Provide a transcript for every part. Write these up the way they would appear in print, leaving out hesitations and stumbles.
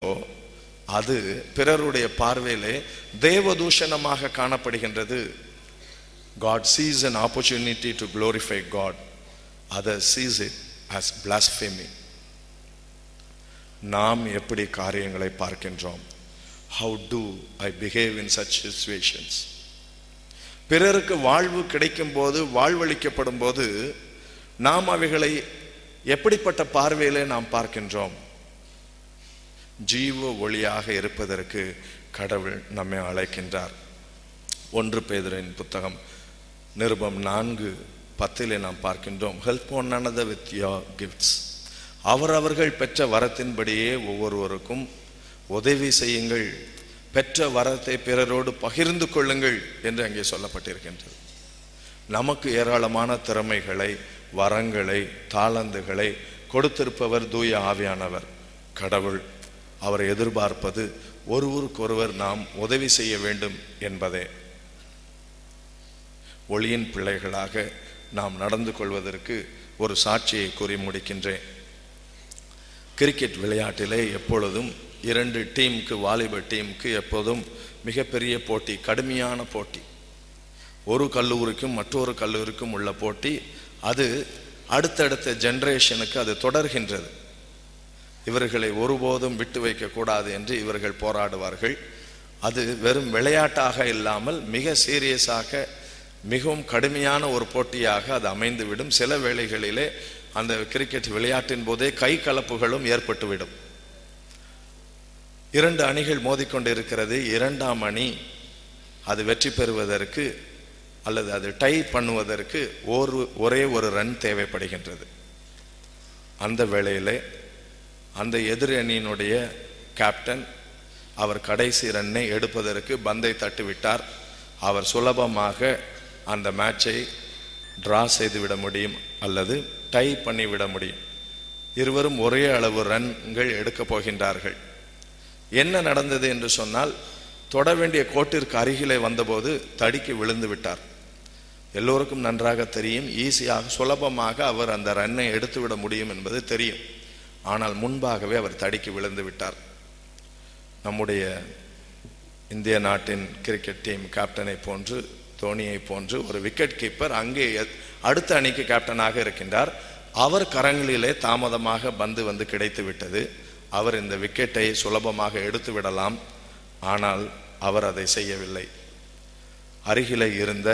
அது பிறருடைய பார்வையிலே தேவதூஷணமாக காணப்படுகின்றது. God sees an opportunity to glorify God. Others sees it as blasphemy. நாம் எப்படி காரியங்களை பார்க்கின்றோம்? How do I behave in such situations? பிறருக்கு வாழ்வு கிடைக்கும் போது, வாழ்வளிக்கப்படும் போது நாம் அவைகளை எப்படிப்பட்ட பார்வையிலே நாம் பார்க்கின்றோம்? ஜீவ ஒளியாக இருப்பதற்கு கடவுள் நம்மை அழைக்கின்றார். 1 பேதுருவின் புத்தகம் நிருபம் 4:10 நாம் பார்க்கின்றோம். Help one another with your gifts. அவரவர்கள் பெற்ற வரத்தின்படியே ஒவ்வொருவருக்கும் உதவி செய்யுங்கள், பெற்ற வரத்தை பிறரோடு பகிர்ந்து கொள்ளுங்கள் என்று அங்கே சொல்லப்பட்டிருக்கின்றது. நமக்கு ஏராளமான திறமைகளை, வரங்களை, தாளந்துகளை கொடுத்திருப்பவர் தூய ஆவியானவர் கடவுள். அவரை எதிர்பார்ப்பது ஒருவருக்கொருவர் நாம் உதவி செய்ய வேண்டும் என்பதே. ஒளியின் பிள்ளைகளாக நாம் நடந்து கொள்வதற்கு ஒரு சாட்சியை கூறி முடிக்கின்றேன். கிரிக்கெட் விளையாட்டிலே எப்பொழுதும் 2 டீமுக்கு, வாலிப டீமுக்கு எப்போதும் மிகப்பெரிய போட்டி, கடுமையான போட்டி. ஒரு கல்லூரிக்கும் மற்றொரு கல்லூரிக்கும் உள்ள போட்டி. அது அடுத்தடுத்த ஜெனரேஷனுக்கு அது தொடர்கின்றது. இவர்களை ஒருபோதும் விட்டு வைக்கக்கூடாது என்று இவர்கள் போராடுவார்கள். அது வெறும் விளையாட்டாக இல்லாமல் மிக சீரியஸாக, மிகவும் கடுமையான ஒரு போட்டியாக அது அமைந்துவிடும். சில வேளைகளிலே அந்த கிரிக்கெட் விளையாட்டின் போதே கை கலப்புகளும் ஏற்பட்டுவிடும். 2 அணிகள் மோதிக்கொண்டு இருக்கிறது. 2ஆம் அணி அது வெற்றி பெறுவதற்கு அல்லது அது டை பண்ணுவதற்கு ஒரே ஒரு ரன் தேவைப்படுகின்றது. அந்த வேளையிலே அந்த எதிர் அணியினுடைய கேப்டன் அவர் கடைசி ரன்னை எடுப்பதற்கு பந்தை தட்டிவிட்டார். அவர் சுலபமாக அந்த மேட்சை டிரா செய்துவிட முடியும் அல்லது டை பண்ணிவிட முடியும். இருவரும் ஒரே அளவு ரன்கள் எடுக்கப் போகின்றார்கள். என்ன நடந்தது என்று சொன்னால், தொட வேண்டிய கோட்டிற்கு அருகிலே வந்தபோது தடிக்கு விழுந்து விட்டார். எல்லோருக்கும் நன்றாக தெரியும், ஈஸியாக சுலபமாக அவர் அந்த ரன்னை எடுத்துவிட முடியும் என்பது தெரியும். ஆனால் முன்பாகவே அவர் தடிக்கு விழுந்து விட்டார். நம்முடைய இந்திய நாட்டின் கிரிக்கெட் டீம் கேப்டனை போன்று, தோனியை போன்று ஒரு விக்கெட் கீப்பர் அங்கே அடுத்த அணிக்கு கேப்டனாக இருக்கின்றார். அவர் கரங்களிலே தாமதமாக பந்து வந்து கிடைத்து விட்டது. அவர் இந்த விக்கெட்டை சுலபமாக எடுத்து விடலாம். ஆனால் அவர் அதை செய்யவில்லை. அருகிலே இருந்த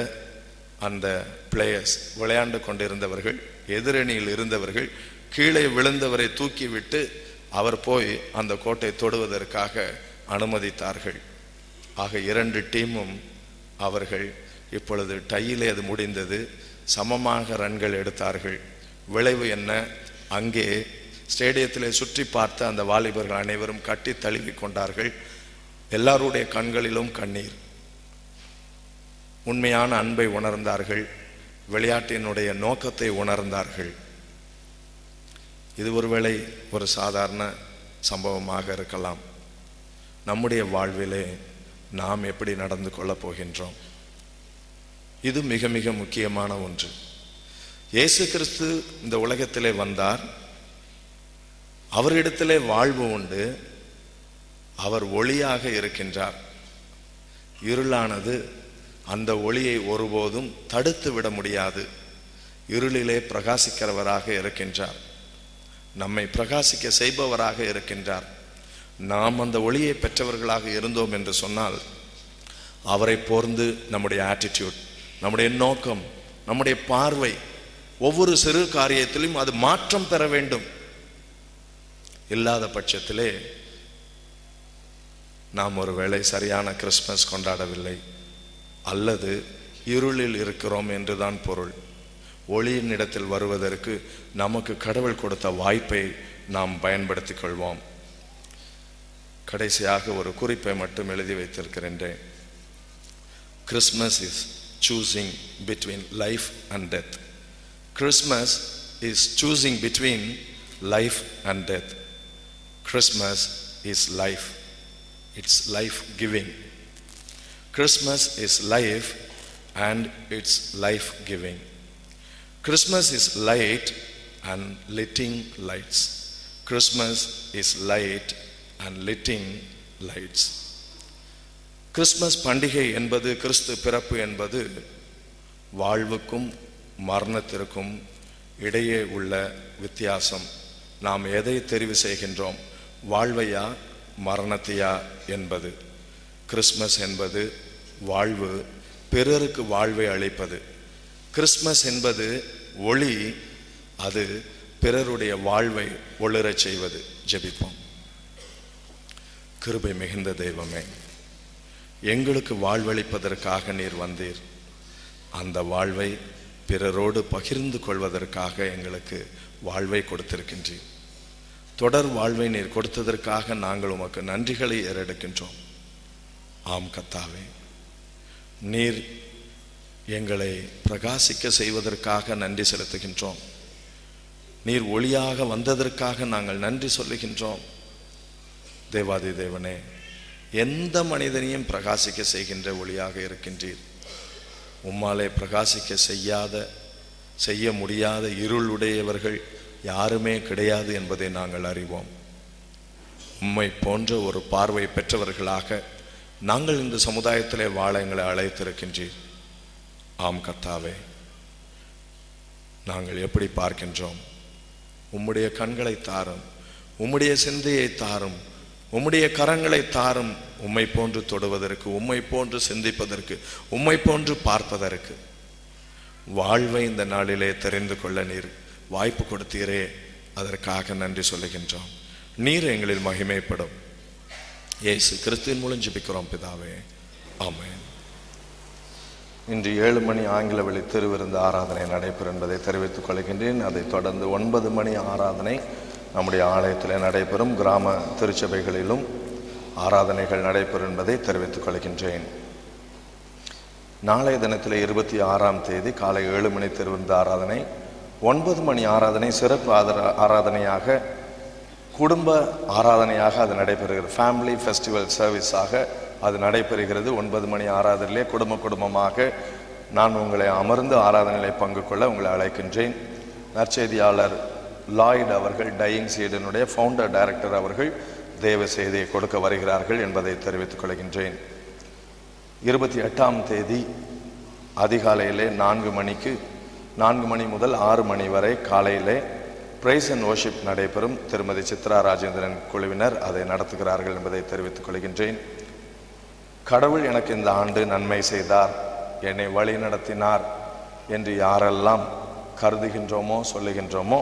அந்த பிளேயர்ஸ், விளையாண்டு கொண்டிருந்தவர்கள், எதிரணியில் இருந்தவர்கள் கீழே விழுந்தவரை தூக்கிவிட்டு அவர் போய் அந்த கோட்டை தொடுவதற்காக அனுமதித்தார்கள். ஆக 2 டீமும் அவர்கள் இப்பொழுது டையிலே அது முடிந்தது. சமமாக ரன்கள் எடுத்தார்கள். விளைவு என்ன? அங்கே ஸ்டேடியத்திலே சுற்றி பார்த்த அந்த வாலிபர்கள் அனைவரும் கட்டி தழுவி கொண்டார்கள். எல்லாருடைய கண்களிலும் கண்ணீர். உண்மையான அன்பை உணர்ந்தார்கள். விளையாட்டினுடைய நோக்கத்தை உணர்ந்தார்கள். இது ஒருவேளை ஒரு சாதாரண சம்பவமாக இருக்கலாம். நம்முடைய வாழ்விலே நாம் எப்படி நடந்து கொள்ளப் போகின்றோம்? இது மிக மிக முக்கியமான ஒன்று. இயேசு கிறிஸ்து இந்த உலகத்திலே வந்தார். அவரிடத்திலே வாழ்வு உண்டு. அவர் ஒளியாக இருக்கின்றார். இருளானது அந்த ஒளியை ஒருபோதும் தடுத்து விட முடியாது. இருளிலே பிரகாசிக்கிறவராக இருக்கின்றார். நம்மை பிரகாசிக்க செய்பவராக இருக்கின்றார். நாம் அந்த ஒளியை பெற்றவர்களாக இருந்தோம் என்று சொன்னால், அவரை போர்ந்து நம்முடைய ஆட்டிடியூட், நம்முடைய நோக்கம், நம்முடைய பார்வை, ஒவ்வொரு சிறு காரியத்திலும் அது மாற்றம் பெற வேண்டும். இல்லாத பட்சத்திலே நாம் ஒருவேளை சரியான கிறிஸ்மஸ் கொண்டாடவில்லை அல்லது இருளில் இருக்கிறோம் என்றுதான் பொருள். ஒளியின் இடத்தில் வருவதற்கு நமக்கு கடவுள் கொடுத்த வாய்ப்பை நாம் பயன்படுத்திக் கொள்வோம். கடைசியாக ஒரு குறிப்பை மட்டும் எழுதி வைத்திருக்கின்றேன். Christmas is choosing between life and death. Christmas is choosing between life and death. Christmas is life. It's life giving. Christmas is life and it's life giving. Christmas is light and lighting lights. Christmas is light and lighting lights. Christmas பண்டிகை என்பது, கிறிஸ்து பிறப்பு என்பது வாழ்வுக்கும் மரணத்திற்கும் இடையே உள்ள வித்தியாசம். நாம் எதை தெரிவு செய்கின்றோம், வாழ்வையா மரணத்தையா என்பது. கிறிஸ்மஸ் என்பது வாழ்வு, பிறருக்கு வாழ்வை அளிப்பது. கிறிஸ்மஸ் என்பது ஒளி, அது பிறருடைய வாழ்வை ஒளிரச் செய்வது. ஜெபிப்போம். கிருபை மிகுந்த தெய்வமே, எங்களுக்கு வாழ்வளிப்பதற்காக நீர் வந்தீர். அந்த வாழ்வை பிறரோடு பகிர்ந்து கொள்வதற்காக எங்களுக்கு வாழ்வை கொடுத்திருக்கின்றீர். தொடர் வாழ்வை நீர் கொடுத்ததற்காக நாங்கள் உமக்கு நன்றிகளை ஏறெடுக்கின்றோம். ஆம் கர்த்தாவே, நீர் எங்களை பிரகாசிக்க செய்வதற்காக நன்றி செலுத்துகின்றோம். நீர் ஒளியாக வந்ததற்காக நாங்கள் நன்றி சொல்லுகின்றோம். தேவாதி தேவனே, எந்த மனிதனையும் பிரகாசிக்க செய்கின்ற ஒளியாக இருக்கின்றீர். உம்மாலே பிரகாசிக்க செய்ய முடியாத இருளுடையவர்கள் யாருமே கிடையாது என்பதை நாங்கள் அறிவோம். உம்மை போன்ற ஒரு பார்வை பெற்றவர்களாக நாங்கள் இந்த சமுதாயத்திலே வாழ எங்களை அழைத்திருக்கின்றீர். ஆம் கர்த்தாவே, நாங்கள் எப்படி பார்க்கின்றோம்? உம்முடைய கண்களை தாரும், உம்முடைய சிந்தையை தாரும், உம்முடைய கரங்களை தாரும். உம்மை போன்று தொடுவதற்கு, உம்மை போன்று சிந்திப்பதற்கு, உம்மை போன்று பார்ப்பதற்கு வாழ்வை இந்த நாளிலே தெரிந்து கொள்ள நீர் வாய்ப்பு கொடுத்தீரே, அதற்காக நன்றி சொல்லுகின்றோம். நீர் எங்களில் மகிமைப்படும். இயேசு கிறிஸ்துவின் மூலம் ஜெபிக்கிறோம் பிதாவே, ஆமென். இன்று 7 மணி ஆங்கில வழி திருவிருந்து ஆராதனை நடைபெறும் என்பதை தெரிவித்துக் கொள்கின்றேன். அதைத் தொடர்ந்து 9 மணி ஆராதனை நம்முடைய ஆலயத்தில் நடைபெறும். கிராம திருச்சபைகளிலும் ஆராதனைகள் நடைபெறும் என்பதை தெரிவித்துக் கொள்கின்றேன். நாளைய தினத்தில் 26ஆம் தேதி காலை 7 மணி திருவிருந்து ஆராதனை, 9 மணி ஆராதனை சிறப்பு ஆராதனையாக, குடும்ப ஆராதனையாக அது நடைபெறுகிறது. ஃபேமிலி ஃபெஸ்டிவல் சர்வீஸாக அது நடைபெறுகிறது. 9 மணி ஆராதனையிலே குடும்பமாக நான் உங்களை அமர்ந்து ஆராதனையிலே பங்கு கொள்ள உங்களை அழைக்கின்றேன். நற்செய்தியாளர் லாய்டு அவர்கள், டையிங் சீடனுடைய ஃபவுண்டர் டைரக்டர் அவர்கள் தேவ செய்தியை கொடுக்க வருகிறார்கள் என்பதை தெரிவித்துக் கொள்கின்றேன். 28ஆம் தேதி அதிகாலையிலே 4 மணி முதல் 6 மணி வரை காலையிலே பிரைஸ் அண்ட் வர்ஷிப் நடைபெறும். திருமதி சித்ரா ராஜேந்திரன் குழுவினர் அதை நடத்துகிறார்கள் என்பதை தெரிவித்துக் கொள்கின்றேன். கடவுள் எனக்கு இந்த ஆண்டு நன்மை செய்தார், என்னை வழி நடத்தினார் என்று யாரெல்லாம் கருதுகின்றோமோ சொல்லுகின்றோமோ,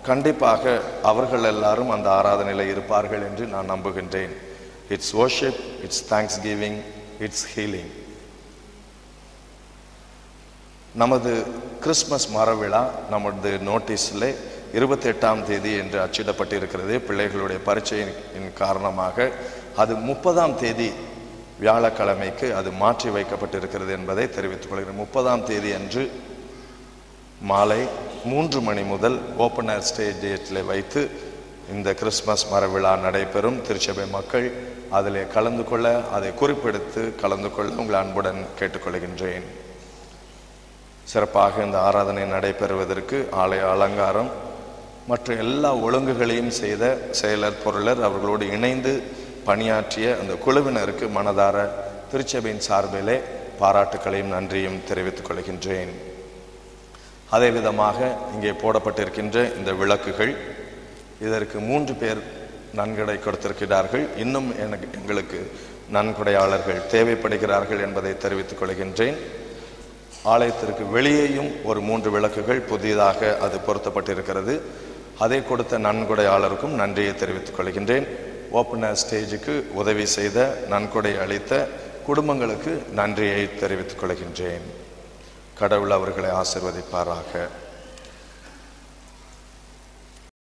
கண்டிப்பாக அவர்கள் எல்லாரும் அந்த ஆராதனையில் இருப்பார்கள் என்று நான் நம்புகின்றேன். It's worship, it's thanks giving, it's healing. நமது கிறிஸ்மஸ் மரவிழா நமது நோட்டீஸில் 28ஆம் தேதி என்று அச்சிடப்பட்டிருக்கிறது. பிள்ளைகளுடைய பரீட்சையின் காரணமாக அது 30ஆம் தேதி வியாழக்கிழமைக்கு அது மாற்றி வைக்கப்பட்டிருக்கிறது என்பதை தெரிவித்துக் கொள்கிறேன். 30ஆம் தேதி அன்று மாலை 3 மணி முதல் ஓப்பன் ஏர் ஸ்டேஜில் வைத்து இந்த கிறிஸ்மஸ் மரவிழா நடைபெறும். திருச்சபை மக்கள் அதில் கலந்து கொள்ள, அதை குறிப்பெடுத்து கலந்து கொள்ள உங்கள் அன்புடன் கேட்டுக்கொள்கின்றேன். சிறப்பாக இந்த ஆராதனை நடைபெறுவதற்கு ஆலய அலங்காரம் மற்ற எல்லா ஒழுங்குகளையும் செய்த செயலர் பொருளர் அவர்களோடு இணைந்து பணியாற்றிய அந்த குழுவினருக்கு மனதார திருச்சபையின் சார்பிலே பாராட்டுக்களையும் நன்றியும் தெரிவித்துக் கொள்கின்றேன். அதே விதமாக இங்கே போடப்பட்டிருக்கின்ற இந்த விளக்குகள், இதற்கு 3 பேர் நன்கொடை கொடுத்திருக்கிறார்கள். இன்னும் எங்களுக்கு நன்கொடையாளர்கள் தேவைப்படுகிறார்கள் என்பதை தெரிவித்துக் கொள்கின்றேன். ஆலயத்திற்கு வெளியேயும் ஒரு 3 விளக்குகள் புதிதாக அது பொருத்தப்பட்டிருக்கிறது. அதை கொடுத்த நன்கொடையாளருக்கும் நன்றியை தெரிவித்துக் கொள்கின்றேன். ஓப்பன் ஏர் ஸ்டேஜுக்கு உதவி செய்த, நன்கொடை அளித்த குடும்பங்களுக்கு நன்றியை தெரிவித்துக் கொள்கின்றேன். கடவுள் அவர்களை ஆசீர்வதிப்பாராக.